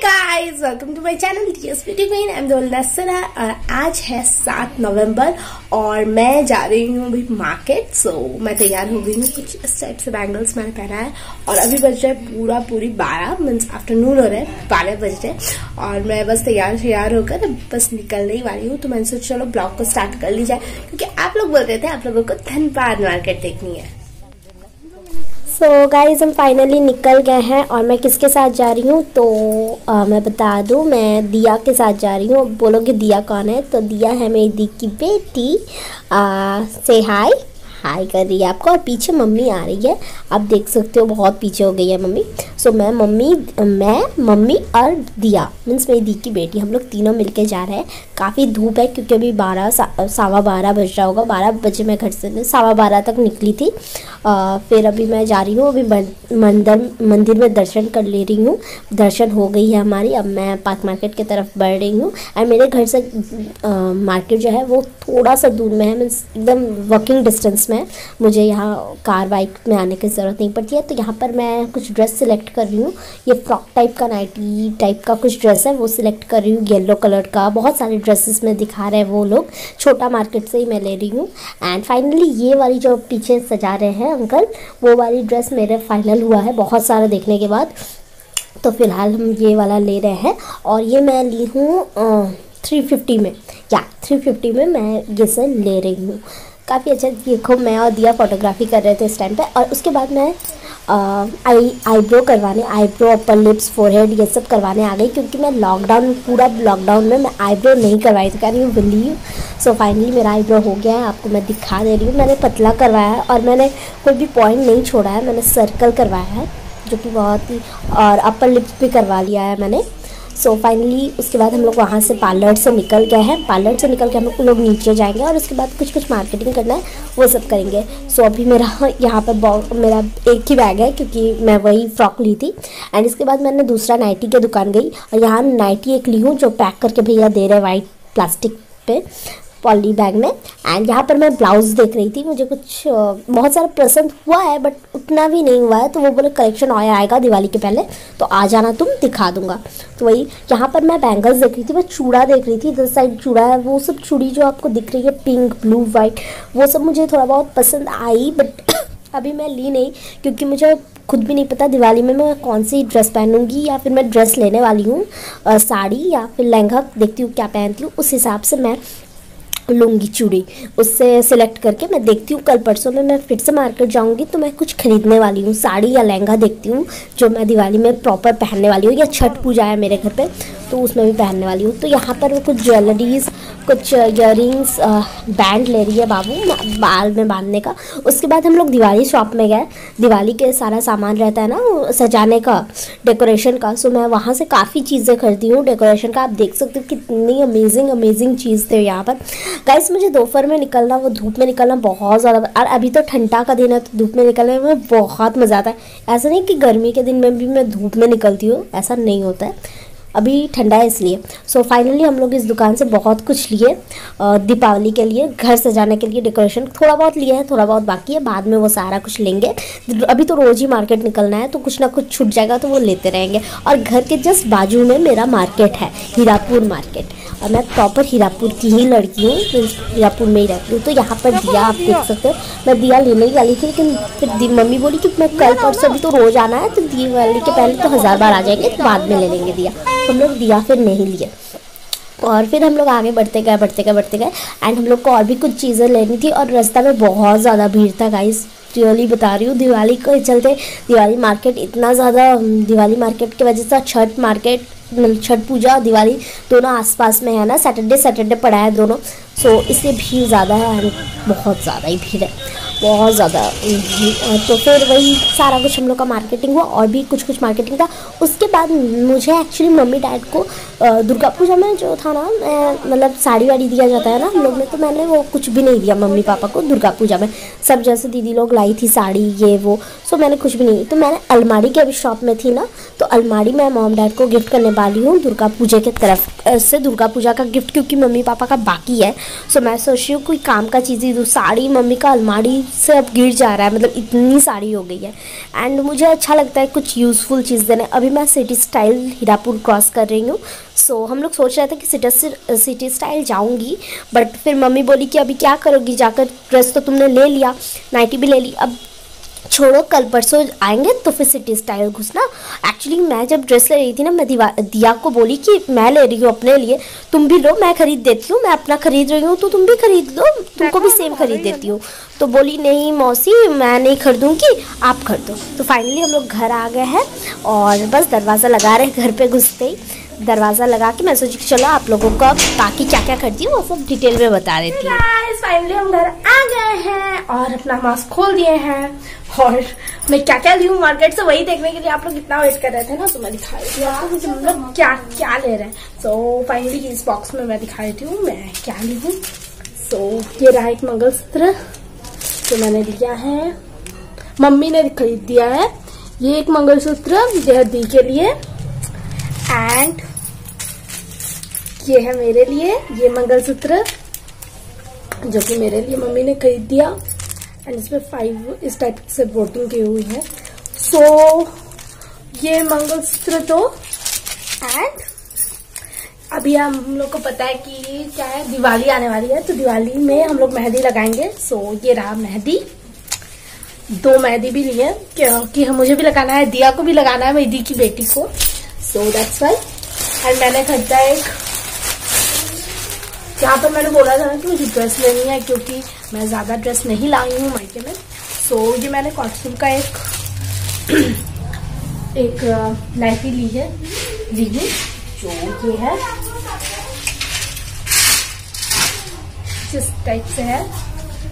Guys, welcome to my channel TS beauty queen. I am Dolna और आज है 7 नवंबर और मैं जा रही हूँ अभी मार्केट। सो मैं तैयार हो गई हूँ, कुछ इस टाइप से बैंगल्स मैंने पहना है और अभी बज रहा है पूरी 12 मीन्स आफ्टरनून हो रहा है, 12 बज रहे और मैं बस तैयार होकर बस निकलने ही वाली हूँ। तो मैंने सोचा चलो ब्लॉग को स्टार्ट कर ली जाए, क्योंकि आप लोग बोल रहे थे आप लोगों को धनबाद मार्केट देखनी है। सो गाइज हम फाइनली निकल गए हैं और मैं किसके साथ जा रही हूँ तो मैं बता दूँ, मैं दिया के साथ जा रही हूँ। बोलोगे दिया कौन है, तो दिया है मेरी दी की बेटी। से हाय कर रही है आपको और पीछे मम्मी आ रही है, आप देख सकते हो बहुत पीछे हो गई है मम्मी। सो मैं मम्मी और दिया मीन्स मेरी दी की बेटी, हम लोग तीनों मिलके जा रहे हैं। काफ़ी धूप है क्योंकि अभी 12 बज रहा होगा, 12 बजे मैं घर से 12:15 तक निकली थी। फिर अभी मैं जा रही हूँ, अभी मंदिर में दर्शन कर ले रही हूँ। दर्शन हो गई है हमारी, अब मैं पार्क मार्केट की तरफ बढ़ रही हूँ। एंड मेरे घर से मार्केट जो है वो थोड़ा सा दूर में है, मीन्स एकदम वॉकिंग डिस्टेंस में। मुझे यहाँ कार बाइक में आने की ज़रूरत नहीं पड़ती है। तो यहाँ पर मैं कुछ ड्रेस सिलेक्ट कर रही हूँ। ये फ्रॉक टाइप का, नाइटी टाइप का कुछ ड्रेस है, वो सिलेक्ट कर रही हूँ। येलो कलर का बहुत सारे ड्रेसेस में दिखा रहे हैं वो लोग, छोटा मार्केट से ही मैं ले रही हूँ। एंड फाइनली ये वाली जो पीछे सजा रहे हैं अंकल, वो वाली ड्रेस मेरे फाइनल हुआ है बहुत सारा देखने के बाद। तो फ़िलहाल हम ये वाला ले रहे हैं और ये मैं ली हूँ 350 में, या 350 में मैं ये से ले रही हूँ। काफ़ी अच्छा। देखो मैं और दिया फोटोग्राफी कर रहे थे इस टाइम पे और उसके बाद मैं आईब्रो करवाने, आईब्रो, अपर लिप्स, फोरहेड ये सब करवाने आ गई, क्योंकि मैं पूरा लॉकडाउन में मैं आईब्रो नहीं करवाई थी। Can you believe? So finally मेरा आईब्रो हो गया है, आपको मैं दिखा दे रही हूँ। मैंने पतला करवाया है और मैंने कोई भी पॉइंट नहीं छोड़ा है, मैंने सर्कल करवाया है जो कि बहुत ही, और अपर लिप्स भी करवा लिया है मैंने। सो फाइनली उसके बाद हम लोग वहाँ से पार्लर से निकल गए हैं। पार्लर से निकल के हम लोग नीचे जाएंगे और उसके बाद कुछ मार्केटिंग करना है, वो सब करेंगे। सो अभी मेरा यहाँ पर मेरा एक ही बैग है क्योंकि मैं वही फ्रॉक ली थी। एंड इसके बाद मैंने दूसरा नाइटी के दुकान गई और यहाँ नाइटी एक ली हूँ जो पैक करके भैया दे रहे वाइट प्लास्टिक पे पॉली बैग में। एंड यहाँ पर मैं ब्लाउज़ देख रही थी, मुझे कुछ बहुत सारा पसंद हुआ है बट उतना भी नहीं हुआ है। तो वो बोले कलेक्शन आएगा दिवाली के पहले, तो आ जाना, तुम दिखा दूंगा। तो वही यहाँ पर मैं बैंगल्स देख रही थी, मैं चूड़ा देख रही थी, इधर साइड चूड़ा है, वो सब चूड़ी जो आपको दिख रही है पिंक, ब्लू, वाइट, वो सब मुझे थोड़ा बहुत पसंद आई बट अभी मैं ली नहीं, क्योंकि मुझे खुद भी नहीं पता दिवाली में मैं कौन सी ड्रेस पहनूंगी, या फिर मैं ड्रेस लेने वाली हूँ साड़ी या फिर लहंगा, देखती हूँ क्या पहनती हूँ, उस हिसाब से मैं लूँगी चूड़ी। उससे सिलेक्ट करके मैं देखती हूँ, कल परसों में मैं फिर से मार्केट जाऊँगी तो मैं कुछ खरीदने वाली हूँ, साड़ी या लहंगा देखती हूँ जो मैं दिवाली में प्रॉपर पहनने वाली हूँ, या छठ पूजा है मेरे घर पे तो उसमें भी पहनने वाली हूँ। तो यहाँ पर वो कुछ ज्वेलरीज, कुछ इयररिंग्स, बैंड ले रही है बाबू बाल में बांधने का। उसके बाद हम लोग दिवाली शॉप में गए, दिवाली के सारा सामान रहता है ना सजाने का, डेकोरेशन का। सो मैं वहाँ से काफ़ी चीज़ें खरीदी हूँ डेकोरेशन का। आप देख सकते हो कितनी अमेजिंग चीज़ थे यहाँ पर। गाइस मुझे दोपहर में निकलना, वो धूप में निकलना बहुत ज़्यादा, और अभी तो ठंडा का दिन है तो धूप में निकलने में बहुत मज़ा आता है। ऐसा नहीं कि गर्मी के दिन में भी मैं धूप में निकलती हूँ, ऐसा नहीं होता है, अभी ठंडा है इसलिए। सो फाइनली हम लोग इस दुकान से बहुत कुछ लिए दीपावली के लिए, घर सजाने के लिए डेकोरेशन थोड़ा बहुत लिए हैं, थोड़ा बहुत बाकी है, बाद में वो सारा कुछ लेंगे। अभी तो रोज़ ही मार्केट निकलना है तो कुछ ना कुछ छूट जाएगा तो वो लेते रहेंगे। और घर के जस्ट बाजू में मेरा मार्केट है, हीरापुर मार्केट, और मैं प्रॉपर हीरापुर की ही लड़की हूँ, हीरापुर में ही रहती हूँ। तो यहाँ पर दिया आप देख सकते हो, मैं दिया लेने ही वाली थी, लेकिन फिर मम्मी बोली कि मैं कल परसों भी तो रोज़ आना है, तो दिवाली के पहले तो 1000 बार आ जाएंगे, तो बाद में ले लेंगे दिया। हम लोग दिया फिर नहीं लिए और फिर हम लोग आगे बढ़ते गए एंड हम लोग को और भी कुछ चीज़ें लेनी थी और रास्ता में बहुत ज़्यादा भीड़ था गाइस, रियली बता रही हूँ। दिवाली के चलते दिवाली मार्केट इतना ज़्यादा, दिवाली मार्केट की वजह से छठ पूजा और दिवाली दोनों आसपास में है ना, सैटरडे पड़ा है दोनों। सो इसलिए भीड़ ज़्यादा है, बहुत ज़्यादा ही भीड़ है, बहुत ज़्यादा। तो फिर वही सारा कुछ हम लोग का मार्केटिंग हुआ और भी कुछ मार्केटिंग था। उसके बाद मुझे एक्चुअली मम्मी डैड को दुर्गा पूजा में जो था ना, मतलब साड़ी वाड़ी दिया जाता है ना हम लोग में, तो मैंने वो कुछ भी नहीं दिया मम्मी पापा को दुर्गा पूजा में। सब जैसे दीदी लोग लाई थी साड़ी ये वो, सो मैंने कुछ भी नहीं। तो मैंने अलमारी के अभी शॉप में थी ना, तो अलमारी मैं मॉम डैड को गिफ्ट करने वाली हूँ दुर्गा पूजा की तरफ, से दुर्गा पूजा का गिफ्ट, क्योंकि मम्मी पापा का बाकी है। सो मैं सोच रही हूँ कोई काम का चीज़ ही दूँ। साड़ी मम्मी का अलमारी से अब गिर जा रहा है, मतलब इतनी साड़ी हो गई है। एंड मुझे अच्छा लगता है कुछ यूज़फुल चीज़ देने। अभी मैं सिटी स्टाइल हीरापुर क्रॉस कर रही हूँ। सो हम लोग सोच रहे थे कि सिटी स्टाइल जाऊँगी, बट फिर मम्मी बोली कि अभी क्या करोगी जाकर, ड्रेस तो तुमने ले लिया, नाइटी भी ले ली, अब छोड़ो, कल परसों आएंगे तो फिर सिटी स्टाइल घुसना। एक्चुअली मैं जब ड्रेस ले रही थी ना, मैं दिया को बोली कि मैं ले रही हूँ अपने लिए, तुम भी लो, मैं खरीद देती हूँ, मैं अपना खरीद रही हूँ तो तुम भी खरीद लो, तुमको भी सेम खरीद देती हूँ। तो बोली नहीं मौसी मैं नहीं खरीदूँगी, आप खरीदो। तो फाइनली हम लोग घर आ गए हैं और बस दरवाज़ा लगा रहे हैं। घर पे घुसते ही दरवाज़ा लगा के मैं सोची चलो आप लोगों को अब बाकी क्या क्या करती हूँ वो सब डिटेल में बता देती हूँ। फाइनली हम घर आ गए हैं और अपना मास्क खोल दिए हैं। और मैं क्या क्या ली हूँ मार्केट से वही देखने के लिए आप लोग इतना वेट कर रहे थे ना, तो मैं दिखा रही थी आपको कि हम लोग क्या क्या ले रहे हैं। सो फाइनली इस बॉक्स में मैं दिखा देती हूँ मैं क्या ली हूँ। सो ये रहा एक मंगलसूत्र जो मैंने लिया है, मम्मी ने खरीद दिया है। ये एक मंगलसूत्र दी के लिए, एंड ये है मेरे लिए ये मंगलसूत्र जो कि मेरे लिए मम्मी ने खरीद दिया। एंड इसमें 5 इस टाइप से वोटिंग की हुई है। सो ये मंगलसूत्र तो, एंड अभी हम लोग को पता है कि क्या है, दिवाली आने वाली है, तो दिवाली में हम लोग मेहंदी लगाएंगे। सो ये रहा मेहंदी, 2 मेहंदी भी ली है क्योंकि मुझे भी लगाना है, दिया को भी लगाना है, मेरी दी की बेटी को। So that's why. एंड मैंने खरीदा एक, यहाँ पर मैंने बोला था ना कि मुझे ड्रेस लेनी है क्योंकि मैं ज्यादा ड्रेस नहीं लाई हूँ मायके में। सो ये मैंने कॉस्ट्यूम का एक नाइटी ली है जो ये है, जिस टाइप से है,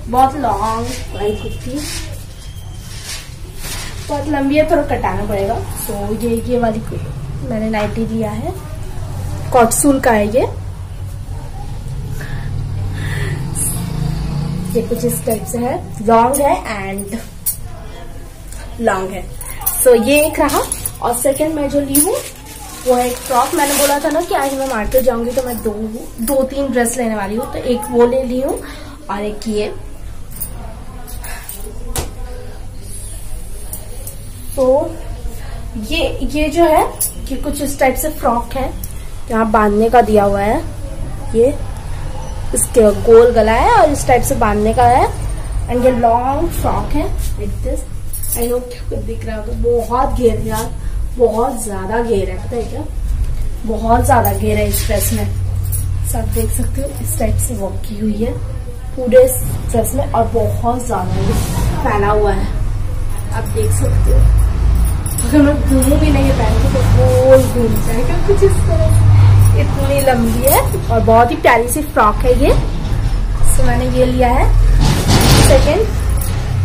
बहुत लॉन्ग वाली कुर्ती, बहुत लंबी है, थोड़ा कटाना पड़ेगा। सो ये वाली मैंने नाइटी लिया है, कॉटसूल का है ये कुछ इस टाइप से है, लॉन्ग है एंड लॉन्ग है। सो ये एक रहा। और सेकंड मैं जो ली हूँ वो है एक फ्रॉक। मैंने बोला था ना कि आज मैं मार्केट जाऊंगी तो मैं 2-3 ड्रेस लेने वाली हूँ, तो एक वो ले ली हूँ और एक ये। तो ये जो है कि कुछ इस टाइप से फ्रॉक है, यहाँ बांधने का दिया हुआ है, ये इसके गोल गला है और इस टाइप से बांधने का है। एंड ये लॉन्ग फ्रॉक है लाइक दिस। आई होप आपको दिख रहा होगा, बहुत घेर है यार, बहुत ज्यादा घेर है, पता है क्या, बहुत ज्यादा घेर है इस ड्रेस में। सब देख सकते हो इस टाइप से वर्क की हुई है पूरे इस ड्रेस में, और बहुत ज्यादा फैला हुआ है, आप देख सकते हो। अगर मैं घूमू भी नहीं पहनती तो गोल घूम जाएगा कुछ इस तरह से, इतनी लंबी है और बहुत ही प्यारी सी फ्रॉक है ये। सो मैंने ये लिया है। सेकंड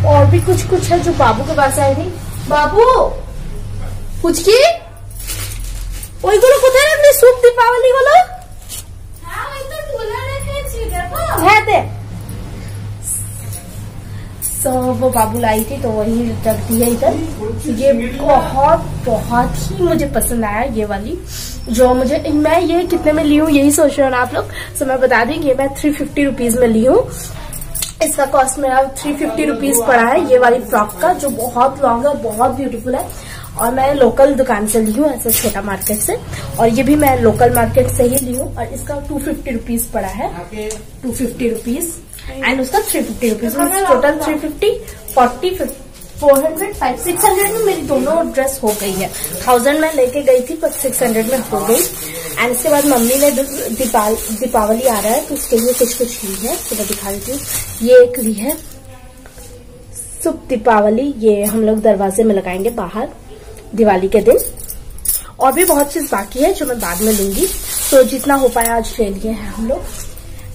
और भी कुछ है जो बाबू के पास आई थी। बाबू कुछ की ওইগুলো কোথায় রাখলি? সুপ দীপাবলি গুলো হ্যাঁ দে। सो वो बाबू लाई थी तो वही रख दी है इधर। ये बहुत ही मुझे पसंद आया ये वाली, जो मुझे, मैं ये कितने में ली हूँ यही सोच रहे हो ना आप लोग। सो मैं बता दी ये मैं 350 रुपीज में ली हूँ। इसका कॉस्ट मेरा 350 रुपीज पड़ा है ये वाली फ्रॉक का, जो बहुत लॉन्ग है, बहुत ब्यूटीफुल है। और मैं लोकल दुकान से ली हूँ, ऐसे छोटा मार्केट से, और ये भी मैं लोकल मार्केट से ही ली हूँ। और इसका 250 रुपीज पड़ा है, 250 रुपीज, एंड उसका 350 रुपीज, टोटल 350, 40, 400, 500, 600 में मेरी दोनों ड्रेस हो गई है। 1000 में लेके गई थी पर 600 में हो गई। एंड इसके बाद मम्मी ने दीपावली आ रहा है तो उसके लिए कुछ ली है, तो मैं दिखा देती हूँ। ये एक ली है शुभ दीपावली, ये हम लोग दरवाजे में लगाएंगे बाहर दिवाली के दिन। और भी बहुत चीज बाकी है जो मैं बाद में लूंगी, तो जितना हो पाया आज ले लिए हैं हम लोग।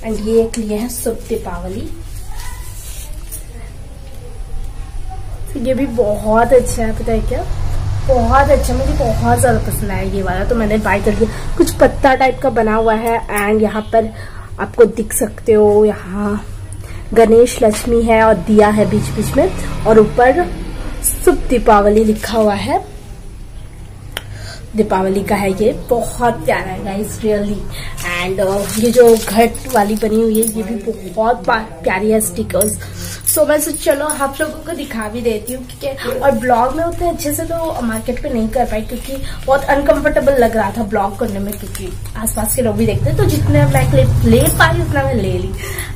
एंड ये एक लिए है शुभ दीपावली, ये भी बहुत अच्छा है, पता है क्या, बहुत अच्छा, मुझे बहुत ज्यादा पसंद आया ये वाला, तो मैंने बाय कर लिया। कुछ पत्ता टाइप का बना हुआ है, एंड यहाँ पर आपको दिख सकते हो, यहाँ गणेश लक्ष्मी है और दिया है बीच बीच में, और ऊपर शुभ दीपावली लिखा हुआ है। दीपावली का है। ये बहुत प्यारा है गाइस रियली। एंड ये जो घट वाली बनी हुई है ये भी बहुत प्यारी है स्टिकर्स। सो मैं चलो आप लोगों को दिखा भी देती हूँ क्योंकि और ब्लॉग में उतने अच्छे से तो मार्केट पे नहीं कर पाई क्योंकि बहुत अनकंफर्टेबल लग रहा था ब्लॉग करने में क्योंकि आसपास के लोग भी देखते हैं। तो जितने मैं ले पाई उतना मैं ले ली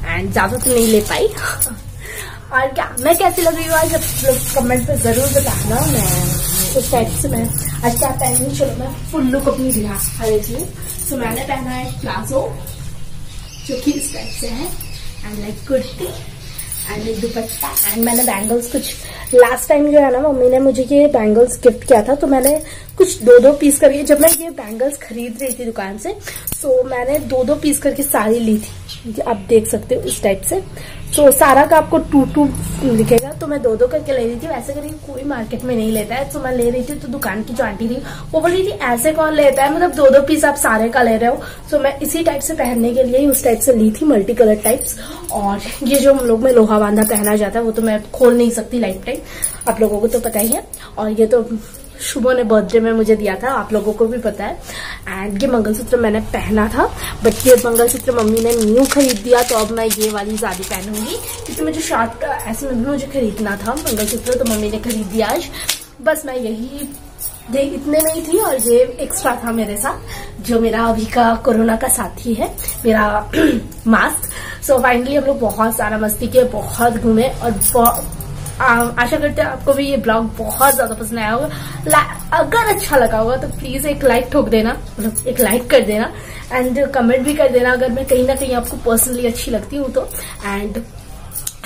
एंड ज्यादा तो नहीं ले पाई। और क्या मैं कैसी लग रही हूँ आज आप लोग कमेंट पे जरूर बताना। मैं उस टाइप से मैं आज क्या पहन रही, चलो मैं फुल लुक अपनी दिखा देती हूँ। तो मैंने पहना है प्लाजो जो कि इस टाइप से है एंड लाइक कुर्ती एंड एक दुपट्टा एंड मैंने बैंगल्स कुछ लास्ट टाइम जो है ना मम्मी ने मुझे ये बैंगल्स गिफ्ट किया था तो मैंने कुछ 2-2 पीस करके जब मैं ये बैंगल्स खरीद रही थी दुकान से तो मैंने 2-2 पीस करके साड़ी ली थी। आप देख सकते हो इस टाइप से। तो सारा का आपको 2-2 लिखेगा तो मैं 2-2 करके ले रही थी। वैसे करके कोई मार्केट में नहीं लेता है तो मैं ले रही थी। तो दुकान की जो आंटी थी वो बोल रही थी ऐसे कौन लेता है, मतलब 2-2 पीस आप सारे का ले रहे हो। तो मैं इसी टाइप से पहनने के लिए ही उस टाइप से ली थी मल्टी कलर टाइप्स। और ये जो हम लोग में लोहा बांधा पहना जाता है वो तो मैं खोल नहीं सकती लाइफ टाइम, आप लोगों को तो पता ही है। और ये तो शुभो ने बर्थडे में मुझे दिया था, आप लोगों को भी पता है। एंड ये मंगलसूत्र मैंने पहना था बट ये मंगलसूत्र मम्मी ने न्यू खरीद दिया तो अब मैं ये वाली ज्यादा पहनूंगी क्योंकि मुझे शॉर्ट ऐसे में भी मुझे खरीदना था मंगलसूत्र तो मम्मी ने खरीद दिया आज। बस मैं यही इतने में ही थी और ये एक्स्ट्रा था मेरे साथ जो मेरा अभी का कोरोना का साथी है मेरा मास्क। सो फाइनली हम लोग बहुत सारा मस्ती किए, बहुत घूमे और आशा करते हैं आपको भी ये ब्लॉग बहुत ज्यादा पसंद आया होगा। अगर अच्छा लगा होगा तो प्लीज एक लाइक ठोक देना, मतलब एक लाइक कर देना एंड कमेंट भी कर देना अगर मैं कहीं ना कहीं आपको पर्सनली अच्छी लगती हूँ तो। एंड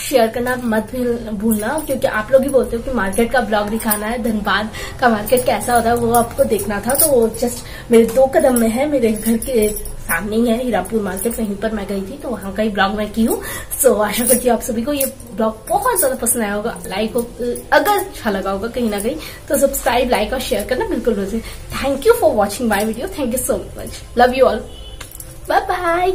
शेयर करना मत भूलना क्योंकि आप लोग ही बोलते हो कि मार्केट का ब्लॉग दिखाना है, धनबाद का मार्केट कैसा होता है वो आपको देखना था। तो वो जस्ट मेरे 2 कदम में है, मेरे घर के सामने ही है हीरापुर मार्केट, वहीं पर मैं गई थी तो वहां का ही ब्लॉग मैं की हूँ। सो आशा करती हूँ आप सभी को ये ब्लॉग बहुत ज्यादा पसंद आया होगा। लाइक अगर अच्छा लगा होगा कहीं ना कहीं तो सब्सक्राइब लाइक और शेयर करना बिल्कुल मत। Thank you for watching my video, thank you so much, love you all, bye bye.